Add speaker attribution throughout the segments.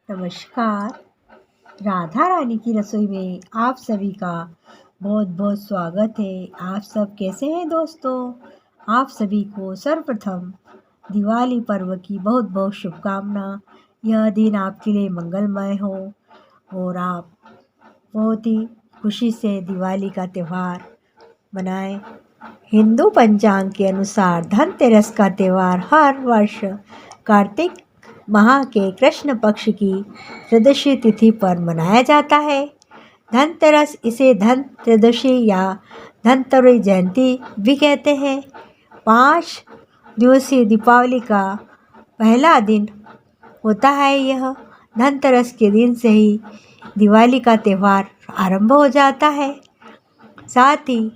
Speaker 1: नमस्कार। राधा रानी की रसोई में आप सभी का बहुत बहुत स्वागत है। आप सब कैसे हैं दोस्तों? आप सभी को सर्वप्रथम दिवाली पर्व की बहुत बहुत शुभकामना। यह दिन आपके लिए मंगलमय हो और आप बहुत ही खुशी से दिवाली का त्यौहार मनाएं। हिंदू पंचांग के अनुसार धनतेरस का त्यौहार हर वर्ष कार्तिक माह के कृष्ण पक्ष की त्रयोदशी तिथि पर मनाया जाता है। धनतेरस इसे धन त्रयोदशी या धनतेरस जयंती भी कहते हैं। 5 दिवसीय दीपावली का पहला दिन होता है। यह धनतेरस के दिन से ही दिवाली का त्यौहार आरंभ हो जाता है। साथ ही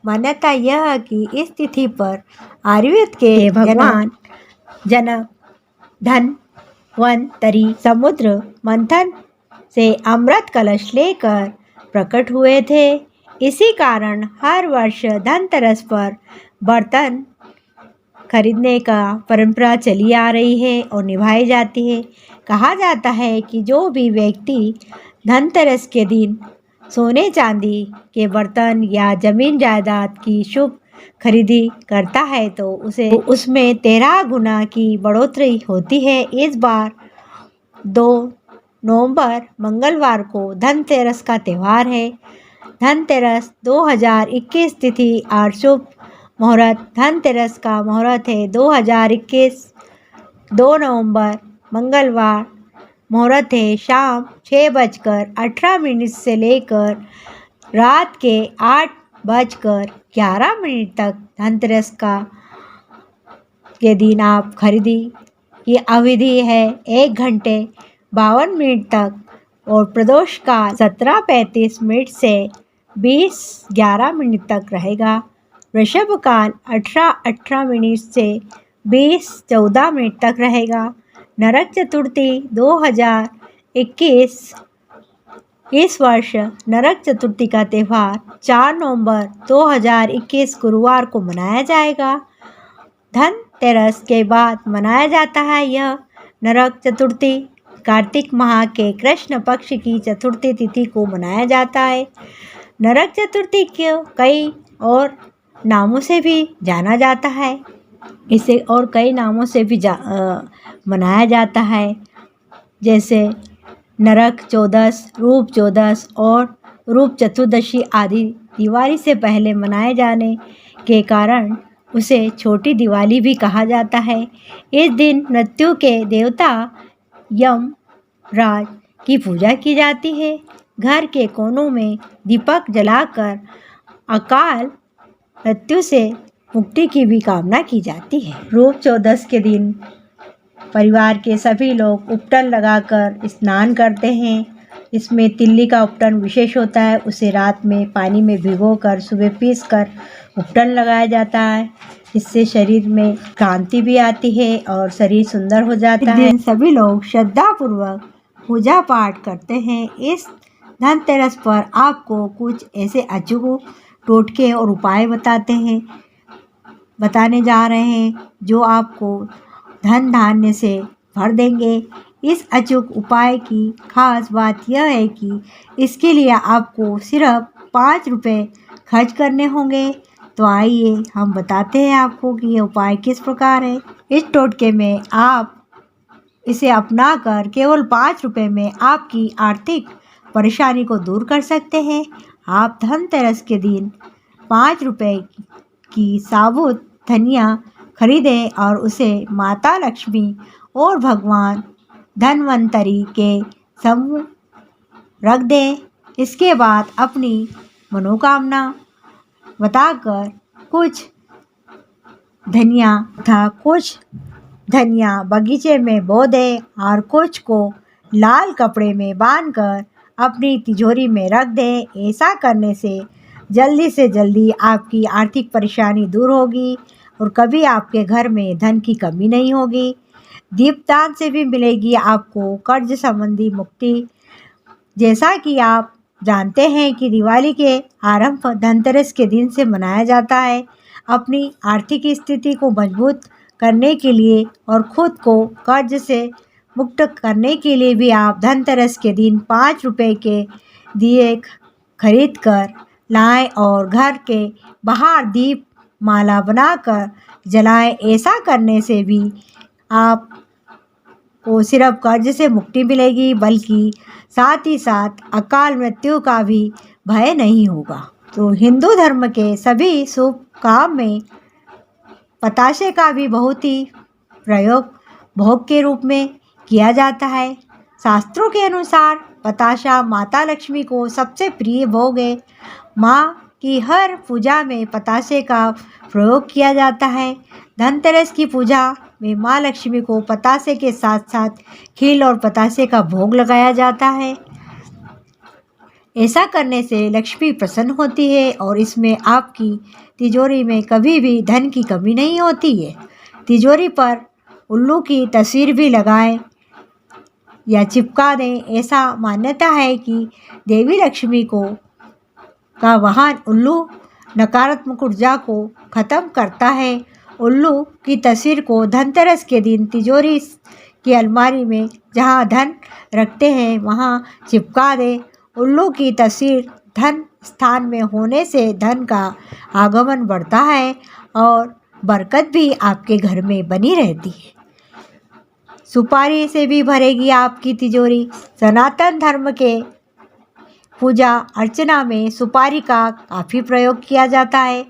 Speaker 1: मान्यता यह है कि इस तिथि पर आयुर्वेद के भगवान जनक धन्वंतरी समुद्र मंथन से अमृत कलश लेकर प्रकट हुए थे। इसी कारण हर वर्ष धनतेरस पर बर्तन खरीदने का परंपरा चली आ रही है और निभाई जाती है। कहा जाता है कि जो भी व्यक्ति धनतेरस के दिन सोने चांदी के बर्तन या जमीन जायदाद की शुभ खरीदी करता है तो उसे उसमें 13 गुना की बढ़ोतरी होती है। इस बार 2 नवंबर मंगलवार को धनतेरस का त्यौहार है। धनतेरस 2021 तिथि और शुभ मुहूर्त धनतेरस का मुहूर्त है 2021 2 नवंबर मंगलवार मुहूर्त है शाम 6:18 से लेकर रात के 8:11 तक। धनतेरस के दिन आप खरीदी की अवधि है 1 घंटे 52 तक और प्रदोष का 17:35 से 20:11 तक रहेगा। वृषभ काल 18:18 से 20:14 तक रहेगा। नरक चतुर्थी 2021 इस वर्ष नरक चतुर्थी का त्यौहार 4 नवंबर 2021 गुरुवार को मनाया जाएगा। धनतेरस के बाद मनाया जाता है यह नरक चतुर्थी। कार्तिक माह के कृष्ण पक्ष की चतुर्थी तिथि को मनाया जाता है। नरक चतुर्थी को कई और नामों से भी जाना जाता है। इसे और कई नामों से भी मनाया जाता है, जैसे नरक चौदस, रूप चौदस और रूप चतुर्दशी आदि। दिवाली से पहले मनाए जाने के कारण उसे छोटी दिवाली भी कहा जाता है। इस दिन मृत्यु के देवता यमराज की पूजा की जाती है। घर के कोनों में दीपक जलाकर अकाल मृत्यु से मुक्ति की भी कामना की जाती है। रूप चौदस के दिन परिवार के सभी लोग उपटन लगाकर स्नान करते हैं। इसमें तिल्ली का उपटन विशेष होता है। उसे रात में पानी में भिगोकर सुबह पीसकर उपटन लगाया जाता है। इससे शरीर में कांति भी आती है और शरीर सुंदर हो जाता है। सभी लोग श्रद्धापूर्वक पूजा पाठ करते हैं। इस धनतेरस पर आपको कुछ ऐसे अचूक टोटके और उपाय बताने जा रहे हैं जो आपको धन धान्य से भर देंगे। इस अचूक उपाय की खास बात यह है कि इसके लिए आपको सिर्फ 5 रुपये खर्च करने होंगे। तो आइए हम बताते हैं आपको कि यह उपाय किस प्रकार है। इस टोटके में आप इसे अपनाकर केवल 5 रुपये में आपकी आर्थिक परेशानी को दूर कर सकते हैं। आप धनतेरस के दिन 5 रुपये की साबुत धनिया खरीदें और उसे माता लक्ष्मी और भगवान धन्वंतरी के सम्मुख रख दें। इसके बाद अपनी मनोकामना बताकर कुछ धनिया बगीचे में बो दें और कुछ को लाल कपड़े में बांधकर अपनी तिजोरी में रख दें। ऐसा करने से जल्दी आपकी आर्थिक परेशानी दूर होगी और कभी आपके घर में धन की कमी नहीं होगी। दीपदान से भी मिलेगी आपको कर्ज संबंधी मुक्ति। जैसा कि आप जानते हैं कि दिवाली के आरंभ धनतेरस के दिन से मनाया जाता है। अपनी आर्थिक स्थिति को मजबूत करने के लिए और खुद को कर्ज से मुक्त करने के लिए भी आप धनतेरस के दिन 5 रुपए के दिए खरीद कर लाएं और घर के बाहर दीप माला बनाकर जलाएं। ऐसा करने से भी आप को सिर्फ कर्ज से मुक्ति मिलेगी, बल्कि साथ ही साथ अकाल मृत्यु का भी भय नहीं होगा। तो हिंदू धर्म के सभी शुभ काम में पताशे का भी बहुत ही प्रयोग भोग के रूप में किया जाता है। शास्त्रों के अनुसार पताशा माता लक्ष्मी को सबसे प्रिय भोग है। माँ की हर पूजा में पताशे का प्रयोग किया जाता है। धनतेरस की पूजा में माँ लक्ष्मी को पताशे के साथ साथ खील और पताशे का भोग लगाया जाता है। ऐसा करने से लक्ष्मी प्रसन्न होती है और इसमें आपकी तिजोरी में कभी भी धन की कमी नहीं होती है। तिजोरी पर उल्लू की तस्वीर भी लगाएं या चिपका दें। ऐसा मान्यता है कि देवी लक्ष्मी का वाहन उल्लू नकारात्मक ऊर्जा को खत्म करता है। उल्लू की तस्वीर को धनतेरस के दिन तिजोरी की अलमारी में जहां धन रखते हैं वहां चिपका दें। उल्लू की तस्वीर धन स्थान में होने से धन का आगमन बढ़ता है और बरकत भी आपके घर में बनी रहती है। सुपारी से भी भरेगी आपकी तिजोरी। सनातन धर्म के पूजा अर्चना में सुपारी का काफ़ी प्रयोग किया जाता है।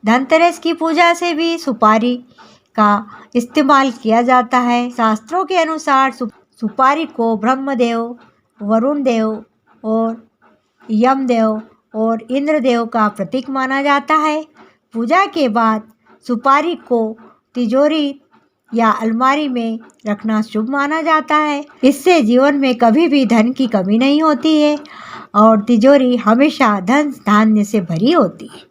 Speaker 1: धनतेरस की पूजा से भी सुपारी का इस्तेमाल किया जाता है। शास्त्रों के अनुसार सुपारी को ब्रह्मदेव, वरुण देव और यमदेव और इंद्रदेव का प्रतीक माना जाता है। पूजा के बाद सुपारी को तिजोरी या अलमारी में रखना शुभ माना जाता है। इससे जीवन में कभी भी धन की कमी नहीं होती है और तिजोरी हमेशा धन धान्य से भरी होती है।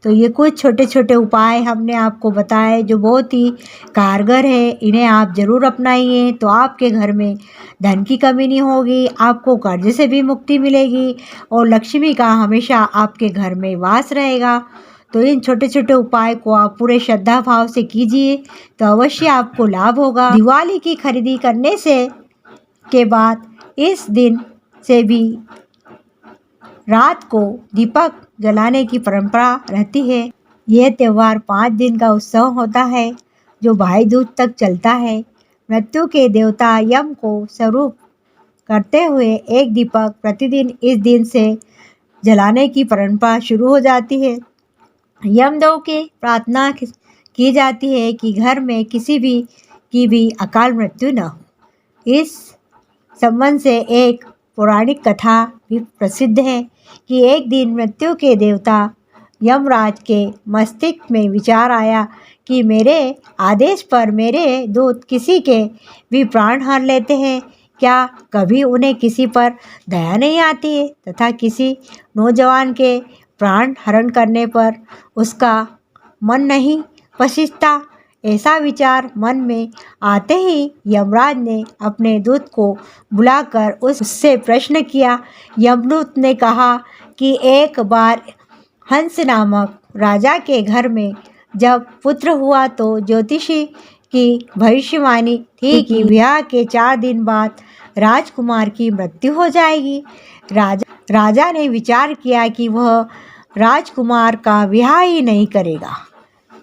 Speaker 1: तो ये कुछ छोटे छोटे उपाय हमने आपको बताए जो बहुत ही कारगर है। इन्हें आप ज़रूर अपनाइए तो आपके घर में धन की कमी नहीं होगी, आपको कर्ज से भी मुक्ति मिलेगी और लक्ष्मी का हमेशा आपके घर में वास रहेगा। तो इन छोटे छोटे उपाय को आप पूरे श्रद्धा भाव से कीजिए तो अवश्य आपको लाभ होगा। दिवाली की खरीदी करने से के बाद इस दिन से भी रात को दीपक जलाने की परंपरा रहती है। यह त्यौहार 5 दिन का उत्सव होता है जो भाई दूज तक चलता है। मृत्यु के देवता यम को स्वरूप करते हुए एक दीपक प्रतिदिन इस दिन से जलाने की परंपरा शुरू हो जाती है। यमदेव की प्रार्थना की जाती है कि घर में किसी की भी अकाल मृत्यु न हो। इस संबंध से एक पौराणिक कथा भी प्रसिद्ध है कि एक दिन मृत्यु के देवता यमराज के मस्तिष्क में विचार आया कि मेरे आदेश पर मेरे दूत किसी के भी प्राण हर लेते हैं, क्या कभी उन्हें किसी पर दया नहीं आती है तथा किसी नौजवान के प्राण हरण करने पर उसका मन नहीं पसीजता। ऐसा विचार मन में आते ही यमराज ने अपने दूत को बुलाकर उससे प्रश्न किया। यमदूत ने कहा कि एक बार हंस नामक राजा के घर में जब पुत्र हुआ तो ज्योतिषी की भविष्यवाणी थी कि विवाह के 4 दिन बाद राजकुमार की मृत्यु हो जाएगी। राजा ने विचार किया कि वह राजकुमार का विवाह ही नहीं करेगा।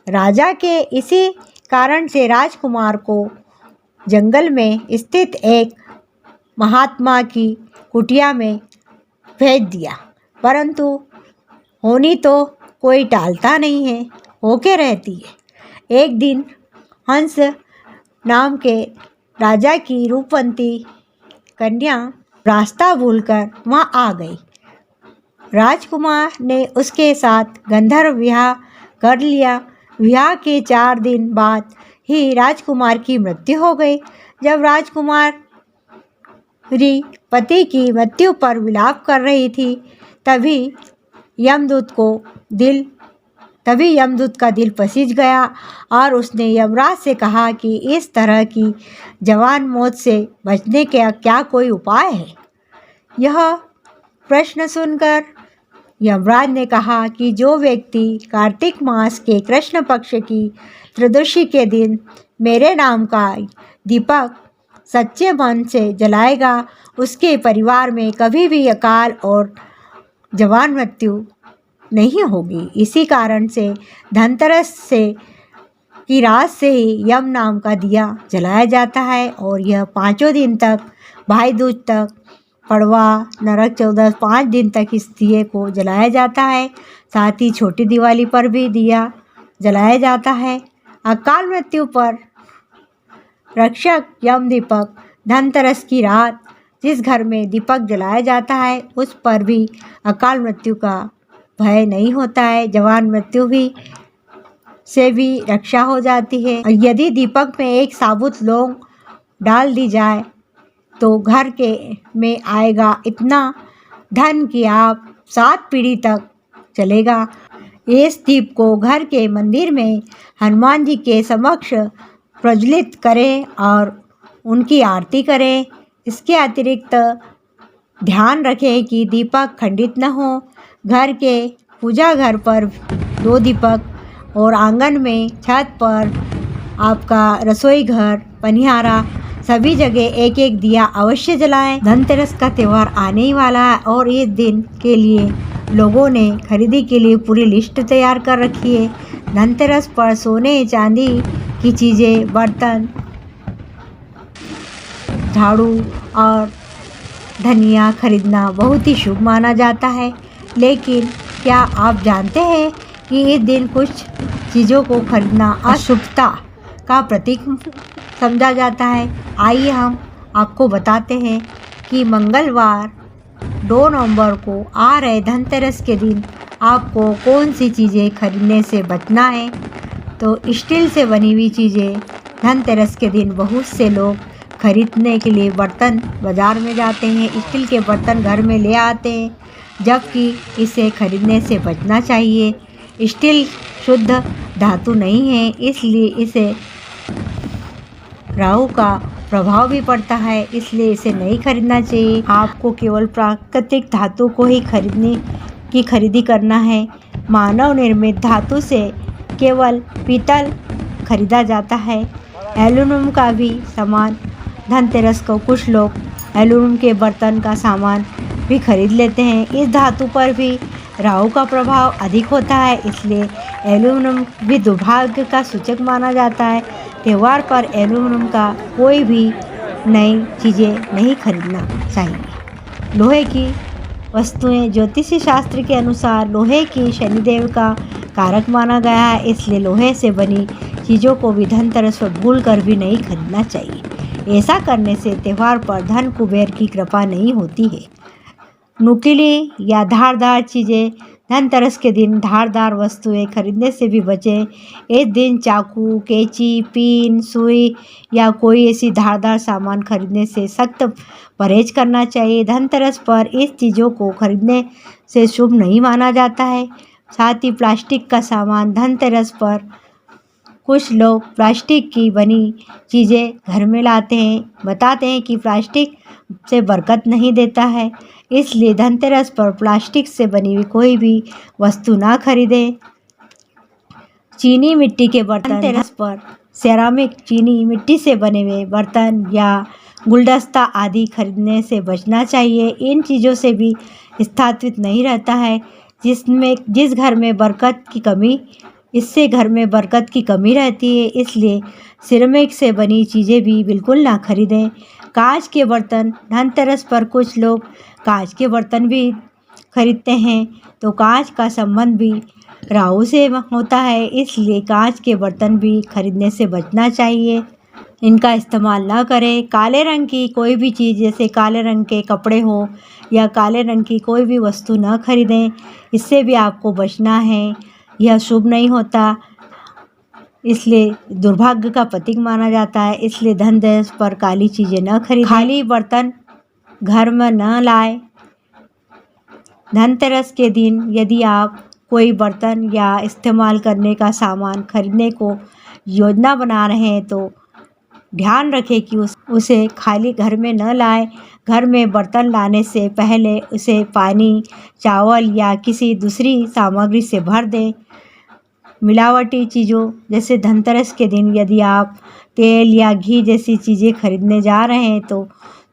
Speaker 1: राजा के इसी कारण से राजकुमार को जंगल में स्थित एक महात्मा की कुटिया में भेज दिया, परंतु होनी तो कोई टालता नहीं है, होके रहती है। एक दिन हंस नाम के राजा की रूपवंती कन्या रास्ता भूलकर वहाँ आ गई। राजकुमार ने उसके साथ गंधर्व विवाह कर लिया। विवाह के 4 दिन बाद ही राजकुमार की मृत्यु हो गई। जब राजकुमारी पति की मृत्यु पर विलाप कर रही थी तभी यमदूत का दिल पसीज गया और उसने यमराज से कहा कि इस तरह की जवान मौत से बचने का क्या कोई उपाय है। यह प्रश्न सुनकर यमराज ने कहा कि जो व्यक्ति कार्तिक मास के कृष्ण पक्ष की त्रयोदशी के दिन मेरे नाम का दीपक सच्चे मन से जलाएगा उसके परिवार में कभी भी अकाल और जवान मृत्यु नहीं होगी। इसी कारण से धनतेरस की रात से ही यम नाम का दिया जलाया जाता है और यह 5 दिन तक, भाई दूज तक, पड़वा, नरक चौदस 5 दिन तक इस दिए को जलाया जाता है। साथ ही छोटी दिवाली पर भी दिया जलाया जाता है। अकाल मृत्यु पर रक्षक यम दीपक। धनतेरस की रात जिस घर में दीपक जलाया जाता है उस पर भी अकाल मृत्यु का भय नहीं होता है, जवान मृत्यु भी से भी रक्षा हो जाती है। और यदि दीपक में एक साबुत लौंग डाल दी जाए तो घर के में आएगा इतना धन कि आप 7 पीढ़ी तक चलेगा। इस दीप को घर के मंदिर में हनुमान जी के समक्ष प्रज्वलित करें और उनकी आरती करें। इसके अतिरिक्त ध्यान रखें कि दीपक खंडित न हो। घर के पूजा घर पर 2 दीपक और आंगन में, छत पर, आपका रसोई घर, पनिहारा, सभी जगह एक एक दिया अवश्य जलाएं। धनतेरस का त्यौहार आने ही वाला है और इस दिन के लिए लोगों ने खरीदी के लिए पूरी लिस्ट तैयार कर रखी है। धनतेरस पर सोने चांदी की चीज़ें, बर्तन, झाड़ू और धनिया खरीदना बहुत ही शुभ माना जाता है। लेकिन क्या आप जानते हैं कि इस दिन कुछ चीज़ों को खरीदना अशुभता का प्रतीक समझा जाता है? आइए हम आपको बताते हैं कि मंगलवार 2 नवंबर को आ रहे धनतेरस के दिन आपको कौन सी चीज़ें खरीदने से बचना है। तो स्टील से बनी हुई चीज़ें धनतेरस के दिन बहुत से लोग खरीदने के लिए बर्तन बाज़ार में जाते हैं, स्टील के बर्तन घर में ले आते हैं, जबकि इसे खरीदने से बचना चाहिए। स्टील शुद्ध धातु नहीं है, इसलिए इसे राहु का प्रभाव भी पड़ता है, इसलिए इसे नहीं खरीदना चाहिए। आपको केवल प्राकृतिक धातु को ही खरीदी करना है। मानव निर्मित धातु से केवल पीतल खरीदा जाता है। एल्युमिनियम का भी सामान धनतेरस को कुछ लोग एल्युमिनियम के बर्तन का सामान भी खरीद लेते हैं। इस धातु पर भी राहु का प्रभाव अधिक होता है, इसलिए एल्युमिनियम भी दुर्भाग्य का सूचक माना जाता है। त्यौहार पर एल्युमिनियम का कोई भी नई चीज़ें नहीं खरीदना चाहिए। लोहे की वस्तुएं ज्योतिषी शास्त्र के अनुसार लोहे की शनिदेव का कारक माना गया है, इसलिए लोहे से बनी चीज़ों को भी धनतेरस पर भूल कर भी नहीं खरीदना चाहिए। ऐसा करने से त्यौहार पर धन कुबेर की कृपा नहीं होती है। नुकीली या धारदार चीज़ें धनतेरस के दिन धारदार वस्तुएं खरीदने से भी बचें। इस दिन चाकू, कैंची, पिन, सुई या कोई ऐसी धारदार सामान खरीदने से सख्त परहेज करना चाहिए। धनतेरस पर इस चीज़ों को खरीदने से शुभ नहीं माना जाता है। साथ ही प्लास्टिक का सामान धनतेरस पर कुछ लोग प्लास्टिक की बनी चीज़ें घर में लाते हैं, बताते हैं कि प्लास्टिक से बरकत नहीं देता है, इसलिए धनतेरस पर प्लास्टिक से बनी हुई कोई भी वस्तु ना खरीदें। चीनी मिट्टी के बर्तन धनतेरस पर सेरामिक चीनी मिट्टी से बने हुए बर्तन या गुलदस्ता आदि खरीदने से बचना चाहिए। इन चीज़ों से भी स्थापित नहीं रहता है, जिस घर में बरकत की कमी इससे घर में बरकत की कमी रहती है, इसलिए सिरेमिक से बनी चीज़ें भी बिल्कुल ना खरीदें। कांच के बर्तन धनतेरस पर कुछ लोग कांच के बर्तन भी खरीदते हैं, तो कांच का संबंध भी राहु से होता है, इसलिए कांच के बर्तन भी खरीदने से बचना चाहिए। इनका इस्तेमाल ना करें। काले रंग की कोई भी चीज़ जैसे काले रंग के कपड़े हो या काले रंग की कोई भी वस्तु ना खरीदें, इससे भी आपको बचना है। यह शुभ नहीं होता, इसलिए दुर्भाग्य का प्रतीक माना जाता है, इसलिए धनतेरस पर काली चीज़ें न खरीदें। खाली बर्तन घर में न लाएं। धनतेरस के दिन यदि आप कोई बर्तन या इस्तेमाल करने का सामान खरीदने को योजना बना रहे हैं तो ध्यान रखें कि उसे खाली घर में न लाएं। घर में बर्तन लाने से पहले उसे पानी, चावल या किसी दूसरी सामग्री से भर दें। मिलावटी चीज़ों जैसे धनतेरस के दिन यदि आप तेल या घी जैसी चीज़ें खरीदने जा रहे हैं तो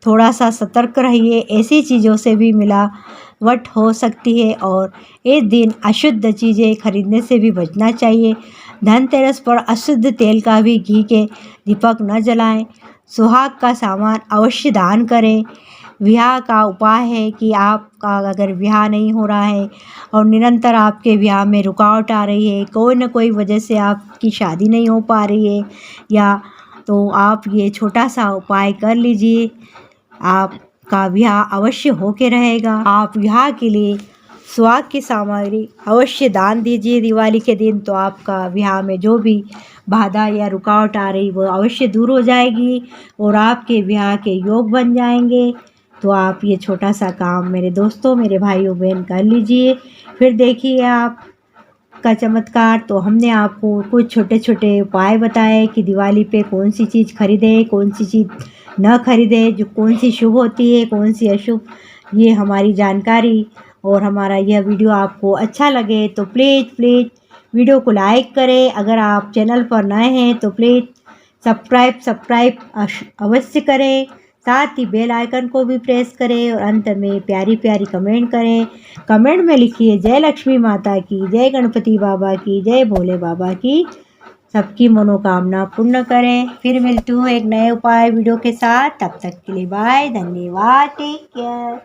Speaker 1: थोड़ा सा सतर्क रहिए। ऐसी चीज़ों से भी मिलावट हो सकती है और इस दिन अशुद्ध चीज़ें खरीदने से भी बचना चाहिए। धनतेरस पर अशुद्ध तेल का भी घी के दीपक न जलाएं। सुहाग का सामान अवश्य दान करें। ब्याह का उपाय है कि आपका अगर ब्याह नहीं हो रहा है और निरंतर आपके ब्याह में रुकावट आ रही है, कोई न कोई वजह से आपकी शादी नहीं हो पा रही है, या तो आप ये छोटा सा उपाय कर लीजिए, आपका ब्याह अवश्य होके रहेगा। आप ब्याह के लिए सुहाग की सामग्री अवश्य दान दीजिए दिवाली के दिन, तो आपका ब्याह में जो भी बाधा या रुकावट आ रही वो अवश्य दूर हो जाएगी और आपके ब्याह के योग बन जाएंगे। तो आप ये छोटा सा काम मेरे दोस्तों, मेरे भाइयों बहन कर लीजिए, फिर देखिए आप का चमत्कार। तो हमने आपको कुछ छोटे छोटे उपाय बताए कि दिवाली पे कौन सी चीज़ खरीदें, कौन सी चीज़ न खरीदें, जो कौन सी शुभ होती है, कौन सी अशुभ। ये हमारी जानकारी और हमारा यह वीडियो आपको अच्छा लगे तो प्लीज़ वीडियो को लाइक करें। अगर आप चैनल पर नए हैं तो प्लीज़ सब्सक्राइब अवश्य करें। साथ ही बेल आइकन को भी प्रेस करें और अंत में प्यारी प्यारी कमेंट करें। कमेंट में लिखिए जय लक्ष्मी माता की, जय गणपति बाबा की, जय भोले बाबा की। सबकी मनोकामना पूर्ण करें। फिर मिलती हूँ एक नए उपाय वीडियो के साथ। तब तक के लिए बाय, धन्यवाद, टेक केयर।